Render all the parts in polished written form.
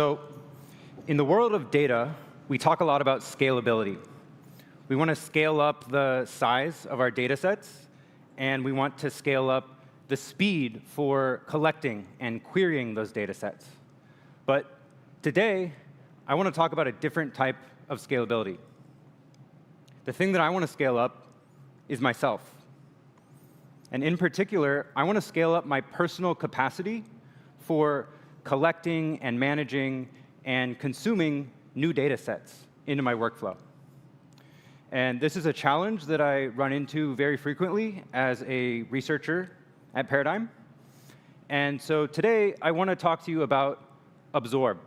So in the world of data, we talk a lot about scalability. We want to scale up the size of our data sets, and we want to scale up the speed for collecting and querying those data sets. But today, I want to talk about a different type of scalability. The thing that I want to scale up is myself. And in particular, I want to scale up my personal capacity for collecting and managing and consuming new data sets into my workflow. And this is a challenge that I run into very frequently as a researcher at Paradigm. And so today, I want to talk to you about Absorb,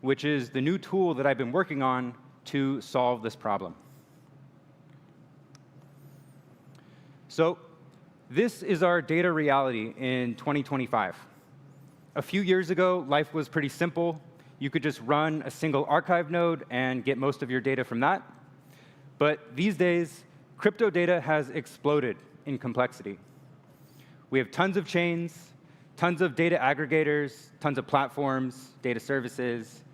which is the new tool that I've been working on to solve this problem. So this is our data reality in 2025. A few years ago, life was pretty simple. You could just run a single archive node and get most of your data from that. But these days, crypto data has exploded in complexity. We have tons of chains, tons of data aggregators, tons of platforms, data services,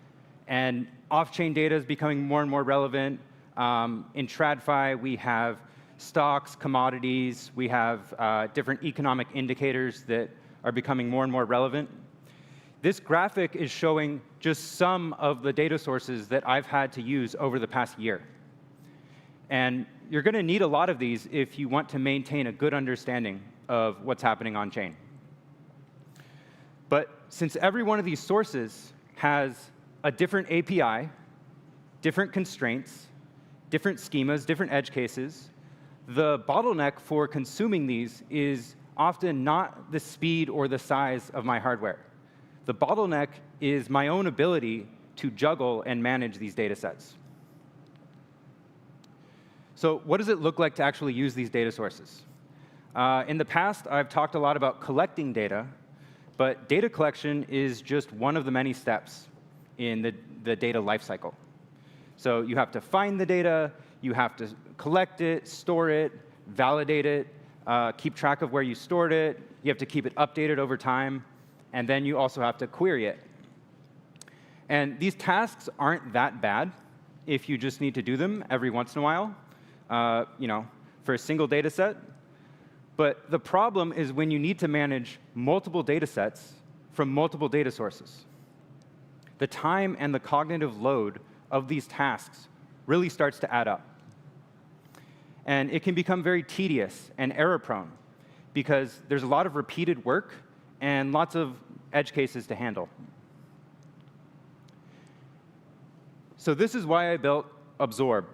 and off-chain data is becoming more and more relevant. In TradFi, we have stocks, commodities, we have different economic indicators that are becoming more and more relevant. This graphic is showing just some of the data sources that I've had to use over the past year. And you're going to need a lot of these if you want to maintain a good understanding of what's happening on chain. But since every one of these sources has a different API, different constraints, different schemas, different edge cases, the bottleneck for consuming these is often not the speed or the size of my hardware. The bottleneck is my own ability to juggle and manage these data sets. So what does it look like to actually use these data sources? In the past, I've talked a lot about collecting data, but data collection is just one of the many steps in the data lifecycle. So you have to find the data, you have to collect it, store it, validate it, keep track of where you stored it, you have to keep it updated over time, and then you also have to query it. And these tasks aren't that bad if you just need to do them every once in a while, for a single data set. But the problem is when you need to manage multiple data sets from multiple data sources. The time and the cognitive load of these tasks really starts to add up. And it can become very tedious and error-prone because there's a lot of repeated work and lots of edge cases to handle. So this is why I built Absorb.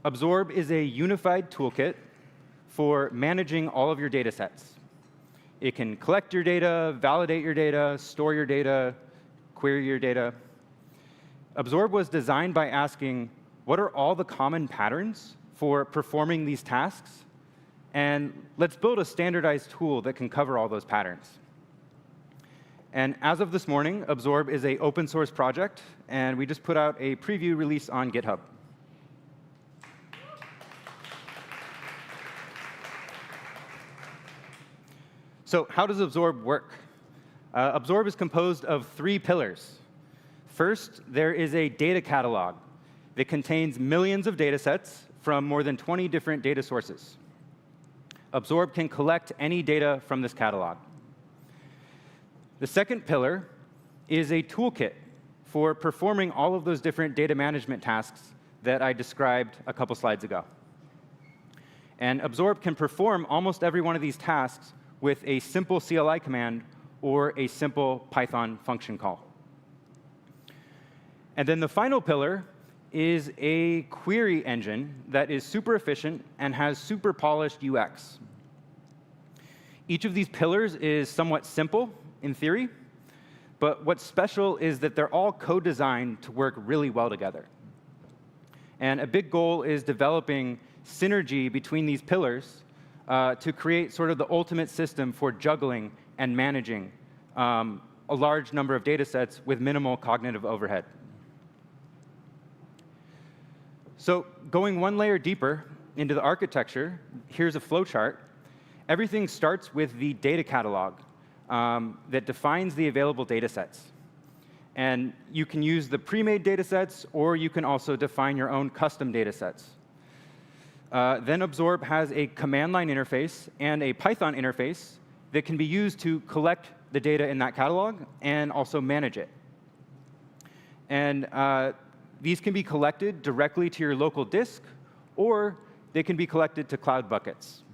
Absorb is a unified toolkit for managing all of your data sets. It can collect your data, validate your data, store your data, query your data. Absorb was designed by asking, what are all the common patterns for performing these tasks? And let's build a standardized tool that can cover all those patterns. And as of this morning, Absorb is an open source project, and we just put out a preview release on GitHub. So how does Absorb work? Absorb is composed of 3 pillars. First, there is a data catalog that contains millions of data sets from more than 20 different data sources. Absorb can collect any data from this catalog. The second pillar is a toolkit for performing all of those different data management tasks that I described a couple slides ago. And Absorb can perform almost every one of these tasks with a simple CLI command or a simple Python function call. And then the final pillar is a query engine that is super efficient and has super polished UX. Each of these pillars is somewhat simple in theory, but what's special is that they're all co-designed to work really well together. And a big goal is developing synergy between these pillars to create sort of the ultimate system for juggling and managing a large number of data sets with minimal cognitive overhead. So going one layer deeper into the architecture, here's a flowchart. Everything starts with the data catalog that defines the available data sets. And you can use the pre-made data sets, or you can also define your own custom data sets. Then Absorb has a command line interface and a Python interface that can be used to collect the data in that catalog and also manage it. And these can be collected directly to your local disk, or they can be collected to cloud buckets.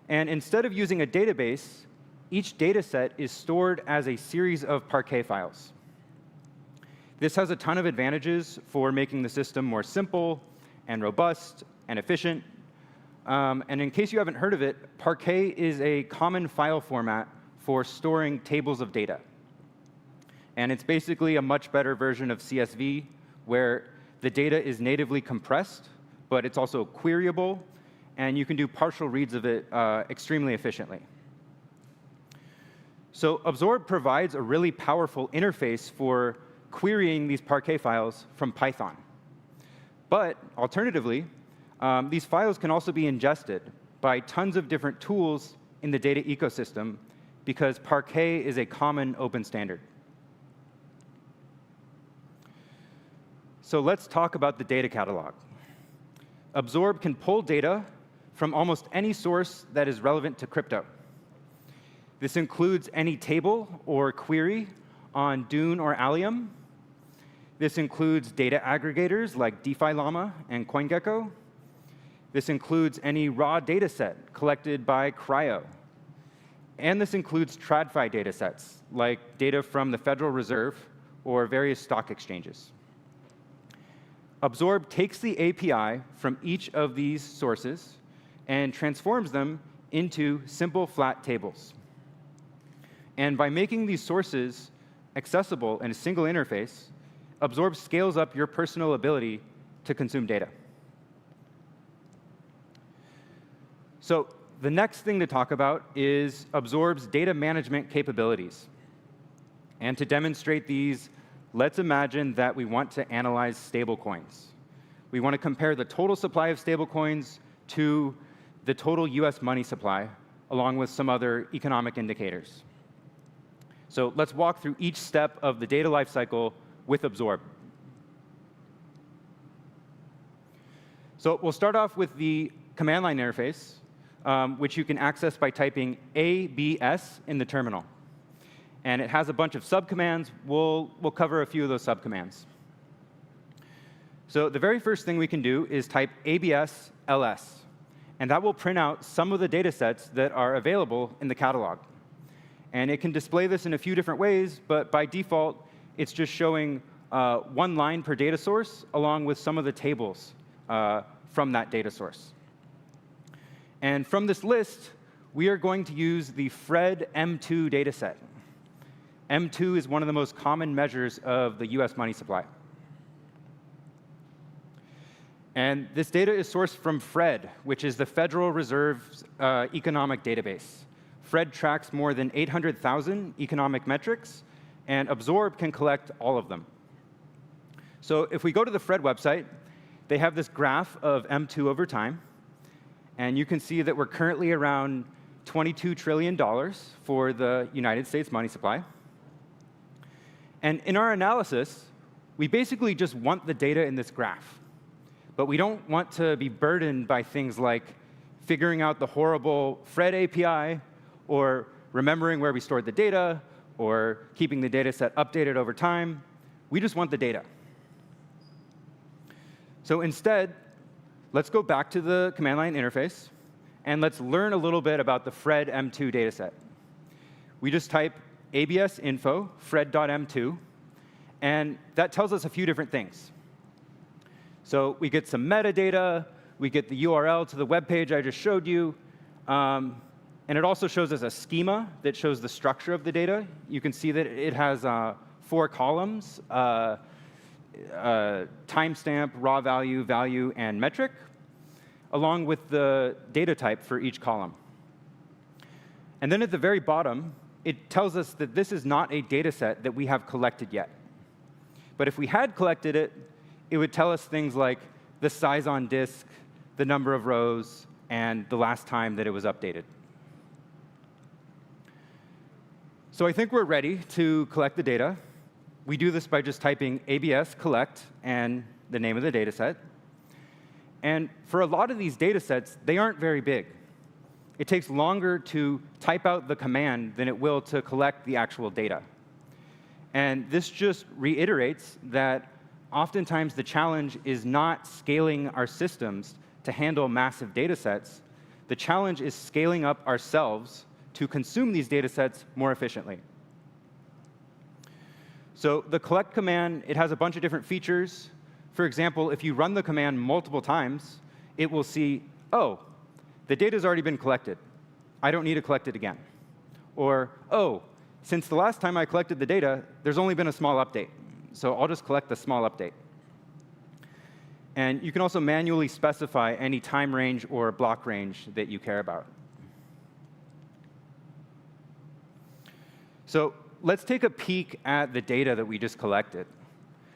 And instead of using a database, each data set is stored as a series of Parquet files. This has a ton of advantages for making the system more simple and robust and efficient. And in case you haven't heard of it, Parquet is a common file format for storing tables of data. And it's basically a much better version of CSV, where the data is natively compressed, but it's also queryable, and you can do partial reads of it extremely efficiently. So Absorb provides a really powerful interface for querying these Parquet files from Python. But alternatively, these files can also be ingested by tons of different tools in the data ecosystem, because Parquet is a common open standard. So let's talk about the data catalog. Absorb can pull data from almost any source that is relevant to crypto. This includes any table or query on Dune or Allium. This includes data aggregators like DeFi Llama and CoinGecko. This includes any raw data set collected by Cryo. And this includes TradFi data sets, like data from the Federal Reserve or various stock exchanges. Absorb takes the API from each of these sources and transforms them into simple flat tables. And by making these sources accessible in a single interface, Absorb scales up your personal ability to consume data. So the next thing to talk about is Absorb's data management capabilities. And to demonstrate these, let's imagine that we want to analyze stablecoins. We want to compare the total supply of stablecoins to the total US money supply, along with some other economic indicators. So let's walk through each step of the data lifecycle with Absorb. So we'll start off with the command line interface, which you can access by typing ABS in the terminal. And it has a bunch of subcommands. We'll cover a few of those subcommands. So the very first thing we can do is type ABS ls. And that will print out some of the data sets that are available in the catalog. And it can display this in a few different ways, but by default, it's just showing one line per data source, along with some of the tables from that data source. And from this list, we are going to use the Fred M2 dataset. M2 is one of the most common measures of the US money supply. And this data is sourced from Fred, which is the Federal Reserve's economic database. Fred tracks more than 800,000 economic metrics, and Absorb can collect all of them. So if we go to the Fred website, they have this graph of M2 over time. And you can see that we're currently around $22 trillion for the United States money supply. And in our analysis, we basically just want the data in this graph. But we don't want to be burdened by things like figuring out the horrible Fred API, or remembering where we stored the data, or keeping the data set updated over time. We just want the data. So instead, let's go back to the command line interface, and let's learn a little bit about the Fred M2 dataset. We just type ABS info, fred.m2, and that tells us a few different things. So we get some metadata, we get the URL to the web page I just showed you, and it also shows us a schema that shows the structure of the data. You can see that it has 4 columns, timestamp, raw value, value, and metric, along with the data type for each column. And then at the very bottom, it tells us that this is not a data set that we have collected yet. But if we had collected it, it would tell us things like the size on disk, the number of rows, and the last time that it was updated. So I think we're ready to collect the data. We do this by just typing ABS collect and the name of the data set. And for a lot of these data sets, they aren't very big. It takes longer to type out the command than it will to collect the actual data. And this just reiterates that oftentimes the challenge is not scaling our systems to handle massive data sets. The challenge is scaling up ourselves to consume these data sets more efficiently. So the collect command, it has a bunch of different features. For example, if you run the command multiple times, it will see, oh, the data's already been collected. I don't need to collect it again. Or, oh, since the last time I collected the data, there's only been a small update. So I'll just collect the small update. And you can also manually specify any time range or block range that you care about. So let's take a peek at the data that we just collected.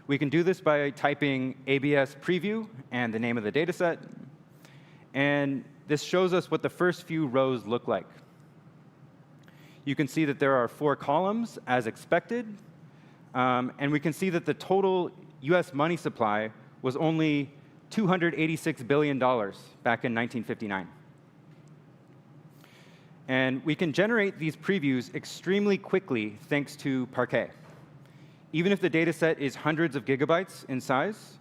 We can do this by typing ABS preview and the name of the data set. And this shows us what the first few rows look like. You can see that there are 4 columns, as expected. And we can see that the total US money supply was only $286 billion back in 1959. And we can generate these previews extremely quickly thanks to Parquet. Even if the data set is hundreds of gigabytes in size,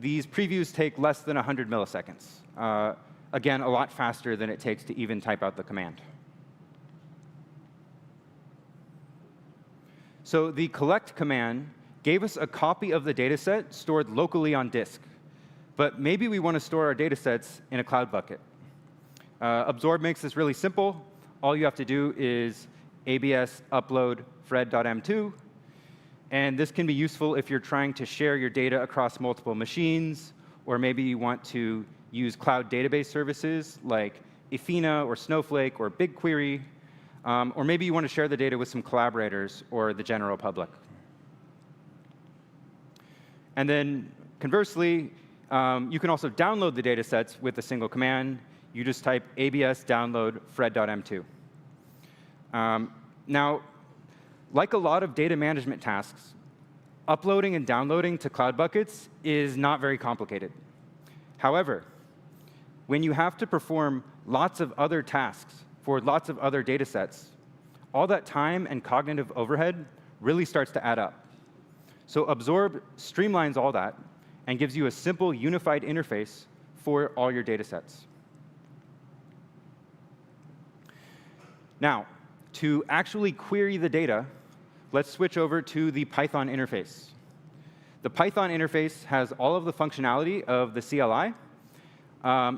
these previews take less than 100 milliseconds. Again, a lot faster than it takes to even type out the command. So the collect command gave us a copy of the data set stored locally on disk. But maybe we want to store our data sets in a cloud bucket. Absorb makes this really simple. All you have to do is ABS upload fred.m2. And this can be useful if you're trying to share your data across multiple machines, or maybe you want to use cloud database services like Athena or Snowflake or BigQuery, or maybe you want to share the data with some collaborators or the general public. And then conversely, you can also download the data sets with a single command. You just type ABS download fred.m2. Now, like a lot of data management tasks, uploading and downloading to cloud buckets is not very complicated. However, when you have to perform lots of other tasks for lots of other data sets, all that time and cognitive overhead really starts to add up. So Absorb streamlines all that and gives you a simple, unified interface for all your data sets. Now, to actually query the data, let's switch over to the Python interface. The Python interface has all of the functionality of the CLI,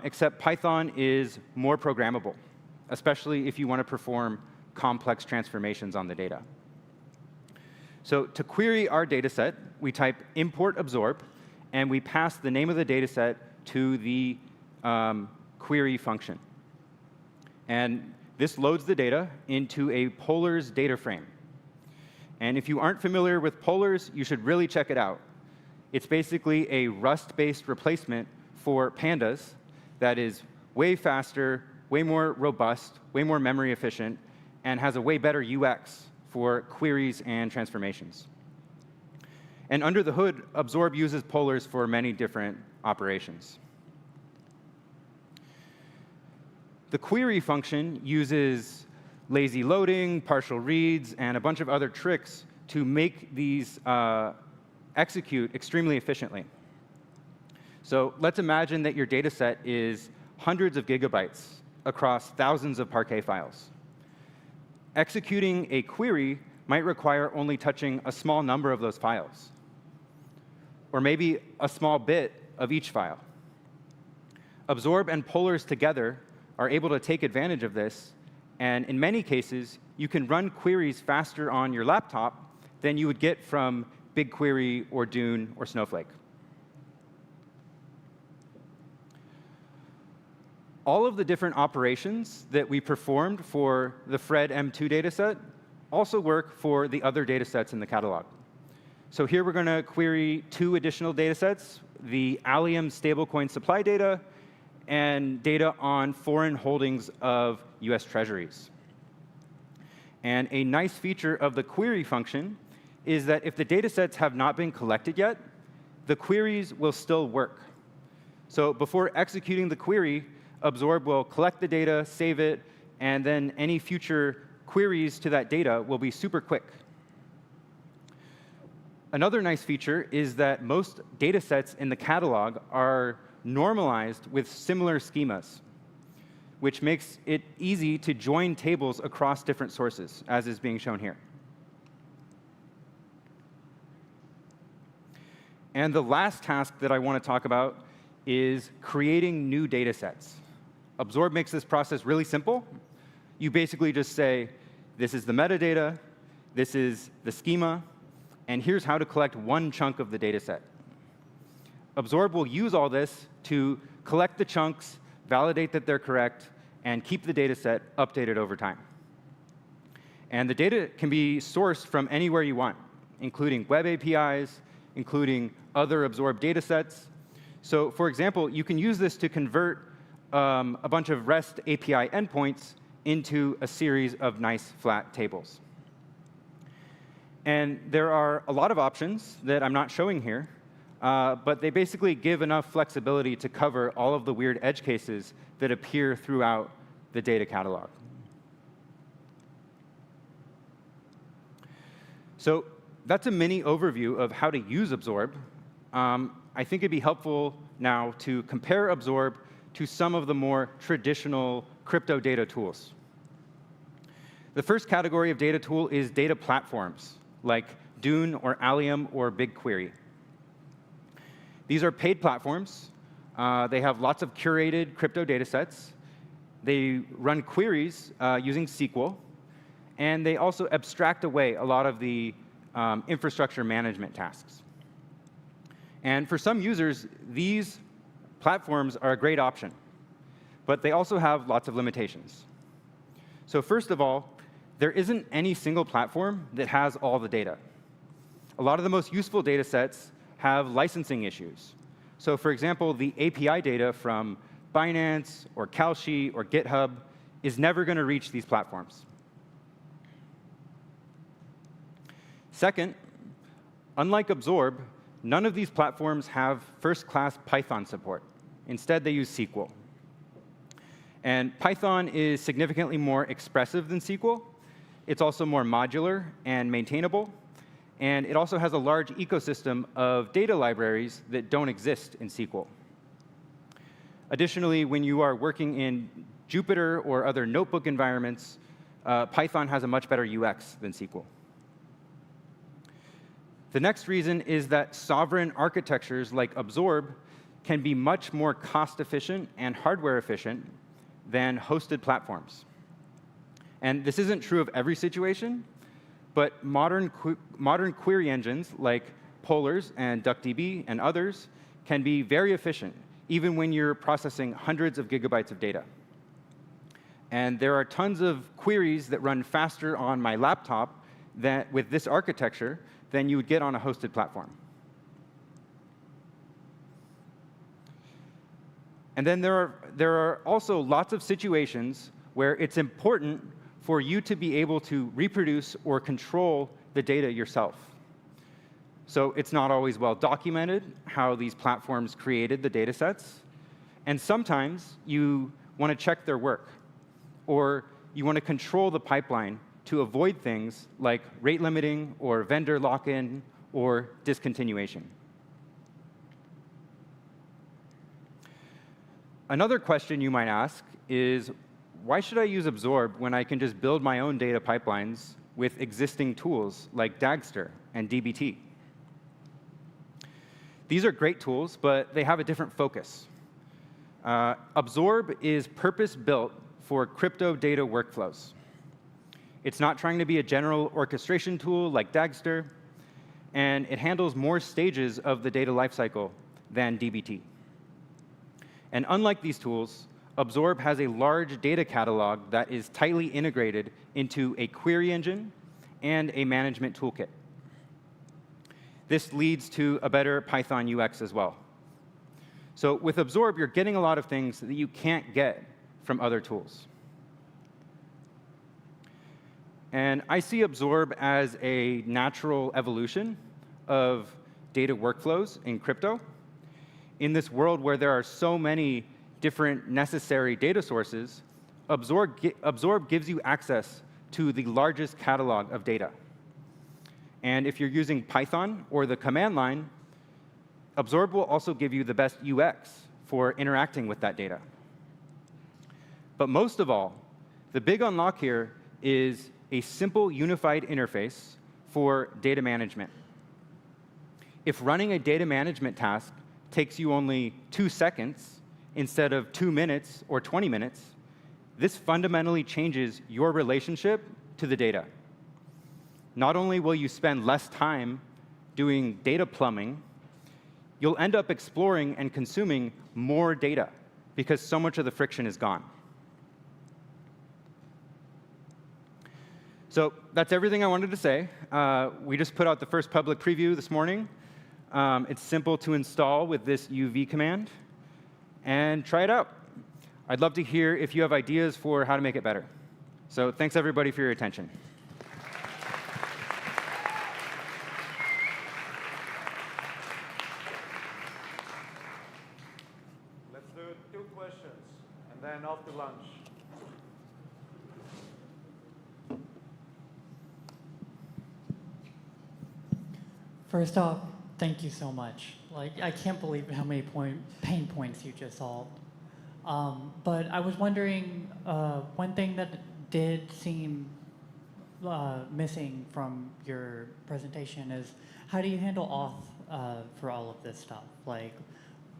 except Python is more programmable, especially if you want to perform complex transformations on the data. So to query our data set, we type import absorb, and we pass the name of the data set to the query function. And this loads the data into a polars data frame. And if you aren't familiar with polars, you should really check it out. It's basically a Rust-based replacement for pandas that is way faster, way more robust, way more memory efficient, and has a way better UX for queries and transformations. And under the hood, Absorb uses polars for many different operations. The query function uses lazy loading, partial reads, and a bunch of other tricks to make these execute extremely efficiently. So let's imagine that your data set is hundreds of gigabytes across thousands of Parquet files. Executing a query might require only touching a small number of those files, or maybe a small bit of each file. Absorb and polars together are able to take advantage of this, and in many cases, you can run queries faster on your laptop than you would get from BigQuery or Dune or Snowflake. All of the different operations that we performed for the Fred M2 dataset also work for the other datasets in the catalog. So here we're going to query 2 additional datasets, the Allium stablecoin supply data and data on foreign holdings of US treasuries. And a nice feature of the query function is that if the data sets have not been collected yet, the queries will still work. So before executing the query, Absorb will collect the data, save it, and then any future queries to that data will be super quick. Another nice feature is that most data sets in the catalog are normalized with similar schemas, which makes it easy to join tables across different sources, as is being shown here. And the last task that I want to talk about is creating new data sets. Absorb makes this process really simple. You basically just say, this is the metadata, this is the schema, and here's how to collect one chunk of the data set. Absorb will use all this to collect the chunks, validate that they're correct, and keep the data set updated over time. And the data can be sourced from anywhere you want, including web APIs, including other Absorb data sets. So for example, you can use this to convert a bunch of REST API endpoints into a series of nice flat tables. And there are a lot of options that I'm not showing here, but they basically give enough flexibility to cover all of the weird edge cases that appear throughout the data catalog. So that's a mini overview of how to use Absorb. I think it'd be helpful now to compare Absorb to some of the more traditional crypto data tools. The first category of data tool is data platforms, like Dune or Allium or BigQuery. These are paid platforms. They have lots of curated crypto data sets. They run queries using SQL. And they also abstract away a lot of the infrastructure management tasks. And for some users, these platforms are a great option. But they also have lots of limitations. So first of all, there isn't any single platform that has all the data. A lot of the most useful data sets have licensing issues. So for example, the API data from Binance or Kalshi or GitHub is never going to reach these platforms. Second, unlike Absorb, none of these platforms have first-class Python support. Instead, they use SQL. And Python is significantly more expressive than SQL. It's also more modular and maintainable. And it also has a large ecosystem of data libraries that don't exist in SQL. Additionally, when you are working in Jupyter or other notebook environments, Python has a much better UX than SQL. The next reason is that sovereign architectures like Absorb can be much more cost-efficient and hardware-efficient than hosted platforms. And this isn't true of every situation, but modern query engines like Polars and DuckDB and others can be very efficient, even when you're processing hundreds of gigabytes of data. And there are tons of queries that run faster on my laptop with this architecture than you would get on a hosted platform. And then there are also lots of situations where it's important for you to be able to reproduce or control the data yourself. So it's not always well documented how these platforms created the data sets. And sometimes you want to check their work, or you want to control the pipeline to avoid things like rate limiting or vendor lock-in or discontinuation. Another question you might ask is, why should I use Absorb when I can just build my own data pipelines with existing tools like Dagster and dbt? These are great tools, but they have a different focus. Absorb is purpose-built for crypto data workflows. It's not trying to be a general orchestration tool like Dagster, and it handles more stages of the data lifecycle than dbt. And unlike these tools, Absorb has a large data catalog that is tightly integrated into a query engine and a management toolkit. This leads to a better Python UX as well. So with Absorb, you're getting a lot of things that you can't get from other tools. And I see Absorb as a natural evolution of data workflows in crypto. In this world where there are so many different necessary data sources, Absorb gives you access to the largest catalog of data. And if you're using Python or the command line, Absorb will also give you the best UX for interacting with that data. But most of all, the big unlock here is a simple unified interface for data management. If running a data management task takes you only 2 seconds instead of 2 minutes or 20 minutes, this fundamentally changes your relationship to the data. Not only will you spend less time doing data plumbing, you'll end up exploring and consuming more data because so much of the friction is gone. So that's everything I wanted to say. We just put out the first public preview this morning. It's simple to install with this UV command. And try it out. I'd love to hear if you have ideas for how to make it better. So thanks, everybody, for your attention. Let's do 2 questions, and then off to lunch. First off, thank you so much. Like, I can't believe how many pain points you just solved. But I was wondering, one thing that did seem missing from your presentation is how do you handle auth for all of this stuff? Like,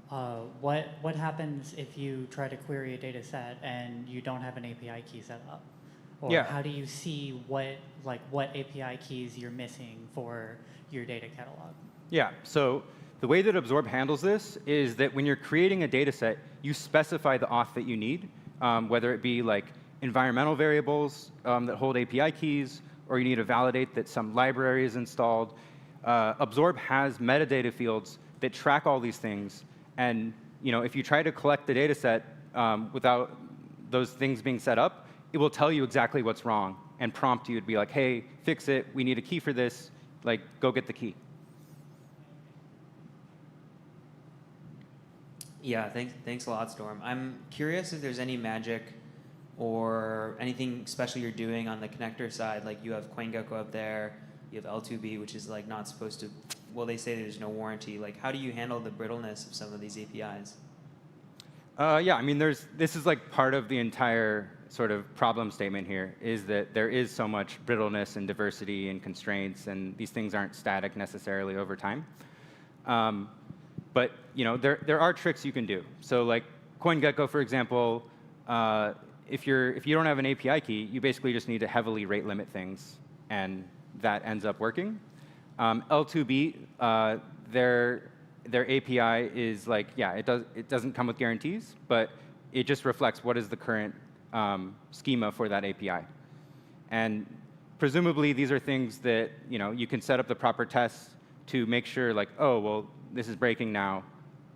what happens if you try to query a data set and you don't have an API key set up? Or Yeah. how do you see what API keys you're missing for your data catalog? Yeah, so the way that Absorb handles this is that when you're creating a data set, you specify the auth that you need, whether it be like environmental variables that hold API keys, or you need to validate that some library is installed. Absorb has metadata fields that track all these things. And if you try to collect the data set without those things being set up, it will tell you exactly what's wrong and prompt you to be like, hey, fix it. We need a key for this. Like, go get the key. Yeah, thanks a lot, Storm. I'm curious if there's any magic or anything special you're doing on the connector side. Like, you have CoinGecko up there, you have L2B, which is like not supposed to, well, they say there's no warranty. Like, how do you handle the brittleness of some of these APIs? Yeah, I mean, this is like part of the entire sort of problem statement here, is that there is so much brittleness and diversity and constraints, and these things aren't static necessarily over time. But there are tricks you can do. So like CoinGecko, for example, if you don't have an API key, you basically just need to heavily rate limit things, and that ends up working. L2B, their API is like, yeah, it doesn't come with guarantees, but it just reflects what is the current schema for that API. And presumably these are things that you can set up the proper tests to make sure, like, oh, well, this is breaking now.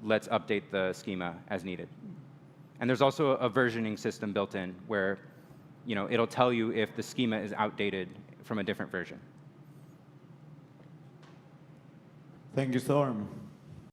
Let's update the schema as needed. And there's also a versioning system built in where it'll tell you if the schema is outdated from a different version. Thank you, Storm.